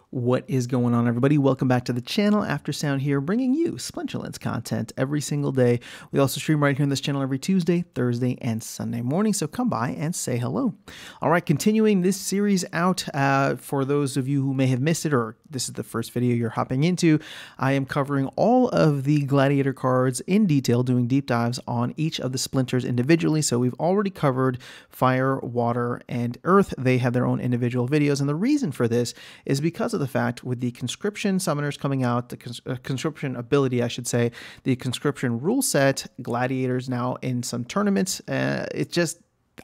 What is going on, everybody? Welcome back to the channel. After Sound here, bringing you Splinterlands content every single day. We also stream right here on this channel every Tuesday, Thursday, and Sunday morning, so come by and say hello. All right, continuing this series out, for those of you who may have missed it, or this is the first video you're hopping into, I am covering all of the Gladiator cards in detail, doing deep dives on each of the splinters individually. So we've already covered Fire, Water, and Earth. They have their own individual videos, and the reason for this is because of the fact with the conscription summoners coming out, the conscription ability, I should say, the conscription rule set, Gladiators now in some tournaments,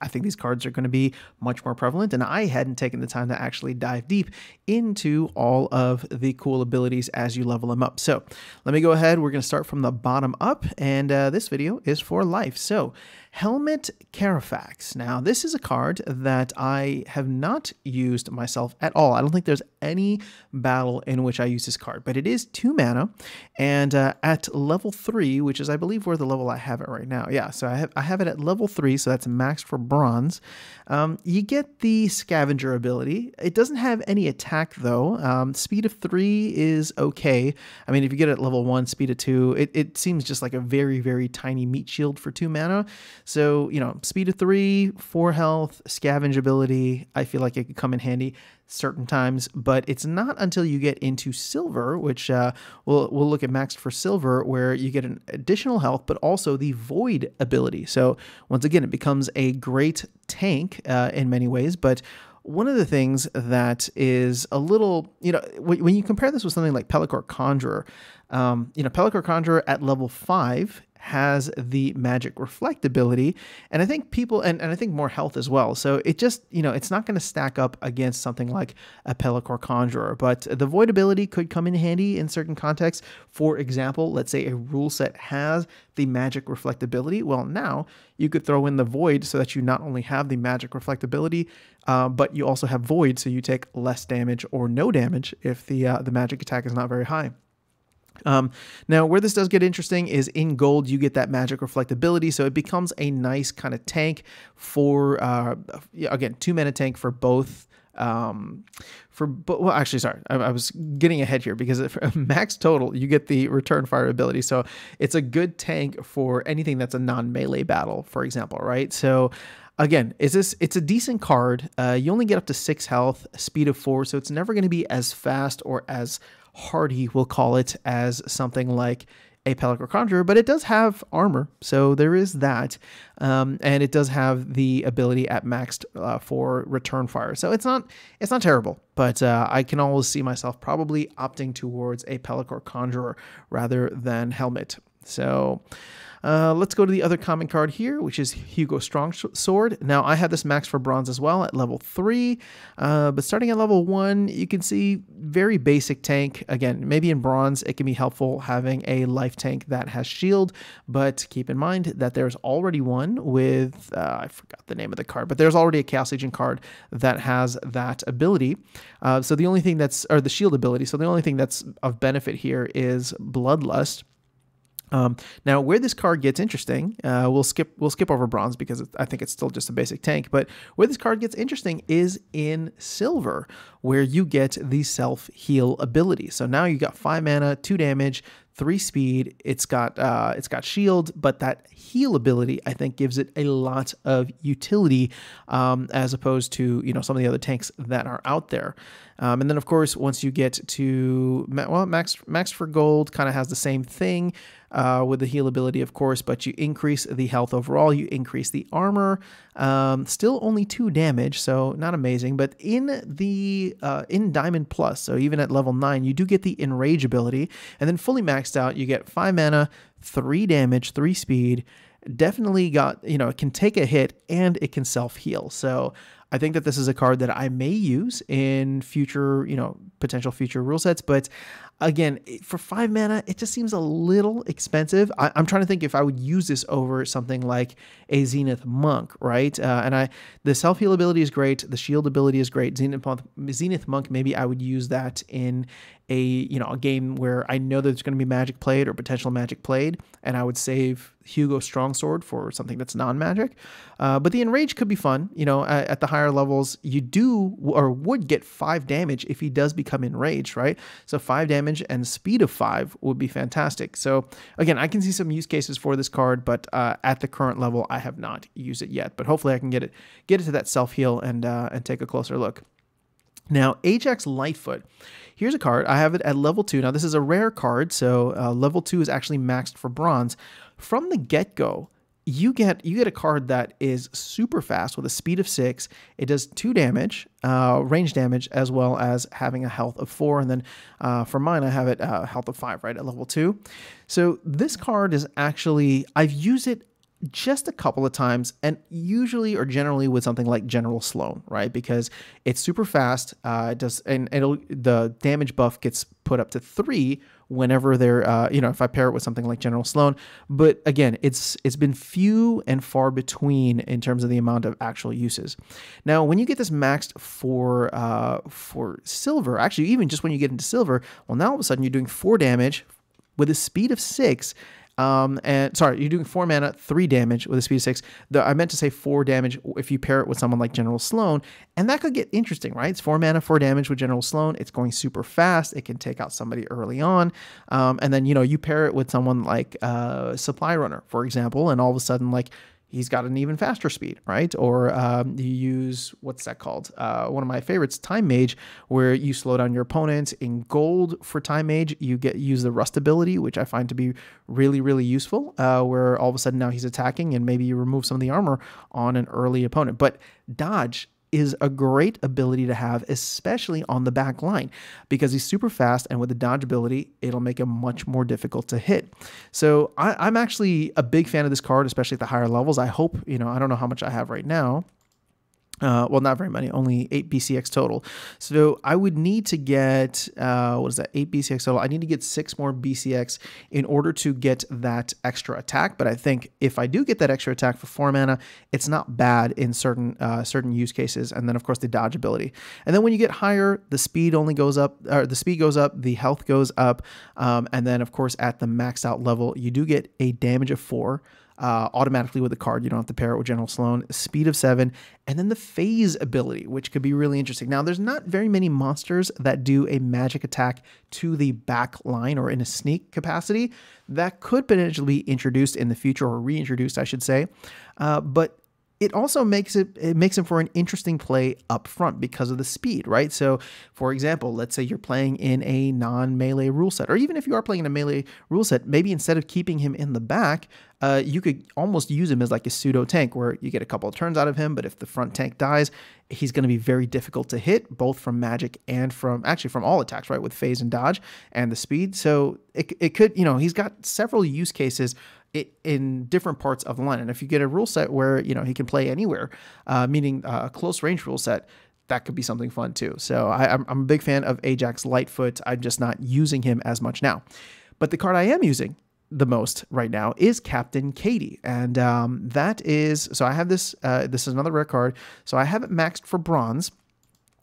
I think these cards are going to be much more prevalent, and I hadn't taken the time to actually dive deep into all of the cool abilities as you level them up. So let me go ahead. We're going to start from the bottom up, and this video is for life. So Helmet Carafax. Now, this is a card that I have not used myself at all. I don't think there's any battle in which I use this card, but it is 2 mana, and at level 3, which is, I believe, where the level I have it right now. Yeah, so I have it at level 3, so that's maxed for bronze. You get the Scavenger ability. It doesn't have any attack, though. Speed of 3 is okay. I mean, if you get it at level 1, speed of 2, it seems just like a very, very tiny meat shield for 2 mana. So, you know, speed of 3, 4 health, scavenge ability, I feel like it could come in handy certain times, but it's not until you get into silver, which we'll look at maxed for silver, where you get an additional health, but also the void ability. So once again, it becomes a great tank in many ways, but one of the things that is a little, you know, when you compare this with something like Pelacor Conjurer, Pelacor Conjurer at level 5 has the magic reflect ability, and I think people, and I think more health as well. So it just, it's not going to stack up against something like a Pelacor Conjurer, but the void ability could come in handy in certain contexts. For example, let's say a rule set has the magic reflect ability. Well, now you could throw in the void so that you not only have the magic reflect ability, but you also have void, so you take less damage or no damage if the magic attack is not very high. Now, where this does get interesting is in gold, you get that magic reflectability, so it becomes a nice kind of tank for, again, 2 mana tank for both. Well, actually, sorry, I was getting ahead here because max total, you get the return fire ability, so it's a good tank for anything that's a non-melee battle, for example, right? So again, it's a decent card. You only get up to 6 health, speed of 4, so it's never going to be as fast or as hardy, we'll call it, as something like a Pelacor Conjurer, but it does have armor, so there is that, and it does have the ability at maxed for return fire, so it's not terrible, but I can always see myself probably opting towards a Pelacor Conjurer rather than Helmet. So let's go to the other common card here, which is Hugo Strongsword. Now, I have this max for bronze as well at level 3, but starting at level 1, you can see very basic tank. Again, maybe in bronze, it can be helpful having a life tank that has shield, but keep in mind that there's already one with, I forgot the name of the card, but there's already a Chaos Agent card that has that ability. So the only thing or the shield ability, so the only thing that's of benefit here is Bloodlust. Now, where this card gets interesting, we'll skip over bronze because I think it's still just a basic tank, but where this card gets interesting is in silver, where you get the self-heal ability. So now you got 5 mana, 2 damage, 3 speed. It's got shield, but that heal ability, I think, gives it a lot of utility as opposed to some of the other tanks that are out there. And then, of course, once you get to max for gold, kind of has the same thing with the heal ability, of course, but you increase the health overall, you increase the armor, still only 2 damage, so not amazing. But in Diamond Plus, so even at level 9, you do get the Enrage ability, and then fully maxed out, you get 5 mana, 3 damage, 3 speed. Definitely got, it can take a hit and it can self-heal. So I think that this is a card that I may use in future, potential future rule sets, but Again, for 5 mana, it just seems a little expensive. I'm trying to think if I would use this over something like a Zenith Monk, right? The self-heal ability is great. The shield ability is great. Zenith Monk, maybe I would use that in a game where I know that there's going to be magic played or potential magic played, and I would save Hugo Strongsword for something that's non-magic. But the Enrage could be fun. At the higher levels, you do or would get 5 damage if he does become enraged, right? So 5 damage and speed of 5 would be fantastic. So again, I can see some use cases for this card, but at the current level, I have not used it yet. But hopefully, I can get it to that self-heal and take a closer look. Now, Ajax Lightfoot. Here's a card. I have it at level 2. Now, this is a rare card, so level 2 is actually maxed for bronze. From the get-go, you get a card that is super fast with a speed of 6. It does 2 damage, range damage, as well as having a health of 4. And then for mine, I have it health of 5, right, at level 2. So this card is actually, I've used it just a couple of times, and usually or generally with something like General Sloan, right? Because it's super fast. It does, and the damage buff gets put up to 3 whenever they're, if I pair it with something like General Sloan. But again, it's been few and far between in terms of the amount of actual uses. Now, when you get this maxed for silver, actually, even just when you get into silver, well, now all of a sudden you're doing 4 damage with a speed of 6. And sorry, you're doing 4 mana, 3 damage with a speed of 6. I meant to say 4 damage if you pair it with someone like General Sloan, and that could get interesting, right? It's 4 mana, 4 damage with General Sloan. It's going super fast. It can take out somebody early on, and then you pair it with someone like Supply Runner, for example, and all of a sudden he's got an even faster speed, right? Or you use, what's that called? One of my favorites, Time Mage, where you slow down your opponent. In gold for Time Mage, you use the Rust ability, which I find to be really, really useful, where all of a sudden now he's attacking and maybe you remove some of the armor on an early opponent. But dodge is a great ability to have, especially on the back line, because he's super fast, and with the dodge ability, it'll make him much more difficult to hit. So I'm actually a big fan of this card, especially at the higher levels. I hope, I don't know how much I have right now. Well, not very many, only 8 BCX total. So I would need to get, 8 BCX total? I need to get 6 more BCX in order to get that extra attack. But I think if I do get that extra attack for 4 mana, it's not bad in certain use cases. And then, of course, the dodge ability. And then when you get higher, the speed only goes up, or the speed goes up, the health goes up. And then, of course, at the maxed out level, you do get a damage of 4. Automatically with the card. You don't have to pair it with General Sloan. Speed of 7, and then the phase ability, which could be really interesting. Now, there's not very many monsters that do a magic attack to the back line or in a sneak capacity. That could potentially be introduced in the future, or reintroduced, I should say. But it also makes it for an interesting play up front because of the speed, right? So, for example, let's say you're playing in a non-melee rule set, or even if you are playing in a melee rule set, maybe instead of keeping him in the back, you could almost use him as like a pseudo tank, where you get a couple of turns out of him, but if the front tank dies, he's going to be very difficult to hit, both from magic and from all attacks, right? With phase and dodge and the speed. So it could, he's got several use cases in different parts of the line. And if you get a rule set where, he can play anywhere, meaning a close range rule set, that could be something fun too. So I'm a big fan of Ajax Lightfoot. I'm just not using him as much now. But the card I am using the most right now is Captain Katie. And that is, so I have this, this is another rare card. So I have it maxed for bronze.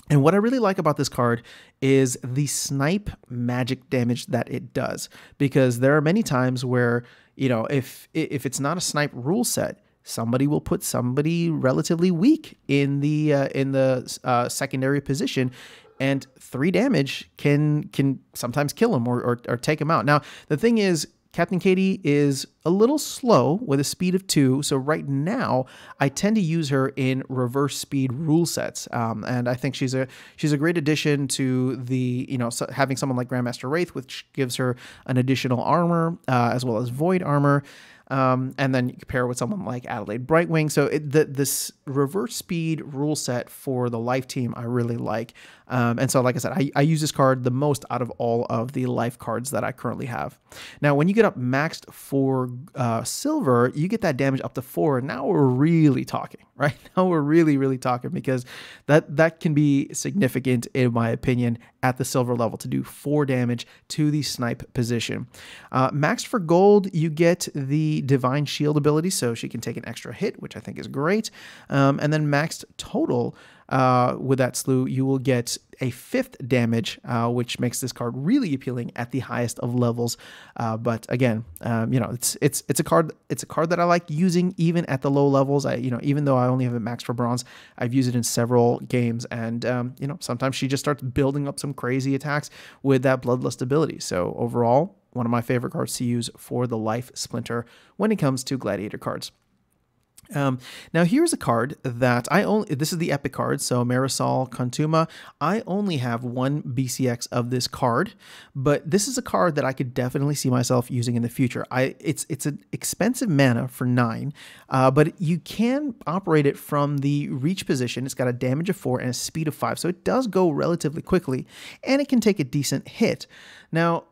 And what I really like about this card is the snipe magic damage that it does, because there are many times where, if it's not a snipe rule set, somebody will put somebody relatively weak in the secondary position, and 3 damage can sometimes kill him or take him out. Now, the thing is, Captain Katie is a little slow with a speed of 2, so right now I tend to use her in reverse speed rule sets, and I think she's a great addition to the having someone like Grandmaster Wraith, which gives her an additional armor as well as void armor. And then you compare it with someone like Adelaide Brightwing. So this reverse speed rule set for the life team, I really like. And so, like I said, I use this card the most out of all of the life cards that I currently have. Now, when you get up maxed for silver, you get that damage up to 4. And now we're really talking, right? Now we're really talking, because that can be significant, in my opinion, at the silver level to do 4 damage to the snipe position. Maxed for gold, you get the Divine Shield ability, so she can take an extra hit, which I think is great. And then maxed total, with that slew, you will get a 5th damage, which makes this card really appealing at the highest of levels. But again, it's a card that I like using even at the low levels. Even though I only have it maxed for bronze, I've used it in several games, and sometimes she just starts building up some crazy attacks with that Bloodlust ability. So overall, one of my favorite cards to use for the life splinter when it comes to Gladiator cards. Now here's a card that this is the epic card, so Marisol Contuma. I only have 1 BCX of this card, but this is a card that I could definitely see myself using in the future. It's an expensive mana for 9, but you can operate it from the reach position. It's got a damage of 4 and a speed of 5, so it does go relatively quickly, and it can take a decent hit. Now,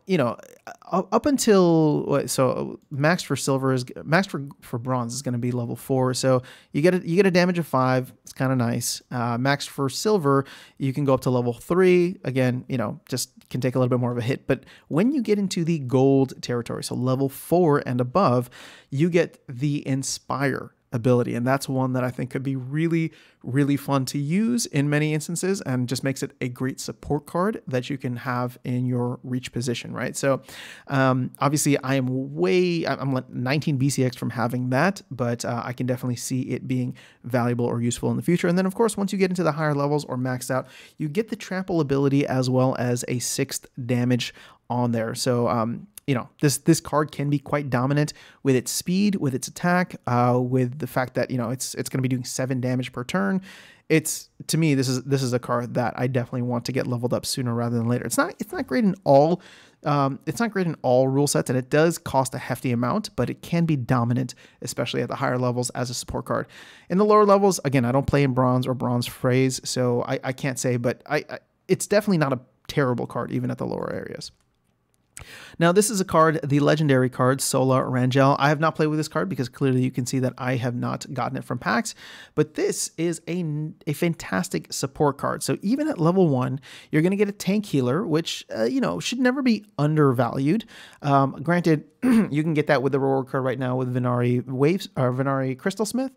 up until max for silver is for bronze is going to be level 4, so you get a damage of 5. It's kind of nice. Max for silver, you can go up to level 3. Again, just can take a little bit more of a hit. But when you get into the gold territory, so level 4 and above, you get the Inspire ability, and that's one that I think could be really fun to use in many instances, and just makes it a great support card that you can have in your reach position, right? So obviously I'm 19 BCX from having that, but I can definitely see it being valuable or useful in the future. And then of course, once you get into the higher levels or maxed out, you get the trample ability as well as a 6th damage on there. So this card can be quite dominant with its speed, with its attack, with the fact that it's going to be doing 7 damage per turn. To me, this is a card that I definitely want to get leveled up sooner rather than later. It's not great in all rule sets, and it does cost a hefty amount, but it can be dominant, especially at the higher levels as a support card. In the lower levels, again, I don't play in bronze or bronze phrase, so I can't say, but it's definitely not a terrible card even at the lower areas. Now, this is a card, the legendary card, Sola Rangel. I have not played with this card because clearly you can see that I have not gotten it from packs, but this is a fantastic support card. So even at level 1, you're going to get a tank healer, which, should never be undervalued. Granted, you can get that with the reward card right now with Venari Venari Crystalsmith,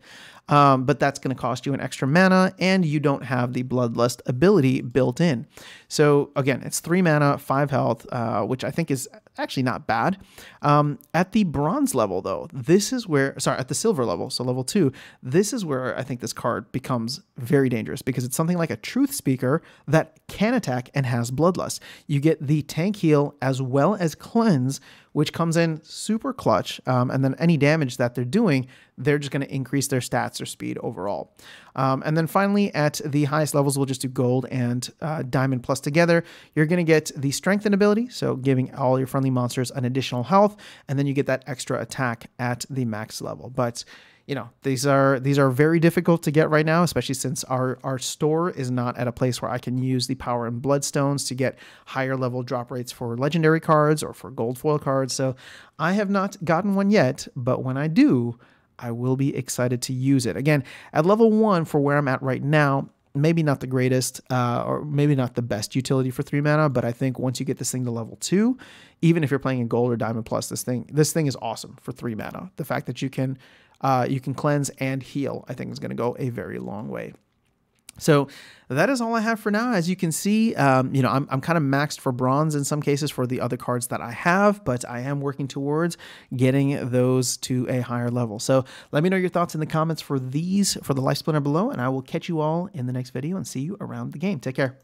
but that's going to cost you an extra mana, and you don't have the Bloodlust ability built in. So again, it's 3 mana, 5 health, which I think is actually not bad. At the bronze level, though, at the silver level, so level 2, this is where I think this card becomes very dangerous, because it's something like a Truth Speaker that can attack and has Bloodlust. You get the tank heal as well as cleanse, which comes in super clutch, and then any damage that they're doing, they're just going to increase their stats or speed overall. And then finally, at the highest levels, we'll just do gold and diamond plus together. You're going to get the strengthen ability, so giving all your friendly monsters an additional health, and then you get that extra attack at the max level. But these are very difficult to get right now, especially since our store is not at a place where I can use the power and bloodstones to get higher level drop rates for legendary cards or for gold foil cards. So I have not gotten one yet, but when I do, I will be excited to use it. Again, at level 1 for where I'm at right now, maybe not the greatest or maybe not the best utility for 3 mana, but I think once you get this thing to level 2, even if you're playing in gold or diamond plus, this thing is awesome for 3 mana. The fact that you can cleanse and heal, I think, is going to go a very long way. So that is all I have for now. As you can see, I'm kind of maxed for bronze in some cases for the other cards that I have, but I am working towards getting those to a higher level. So let me know your thoughts in the comments for the Life Splinter below, and I will catch you all in the next video and see you around the game. Take care.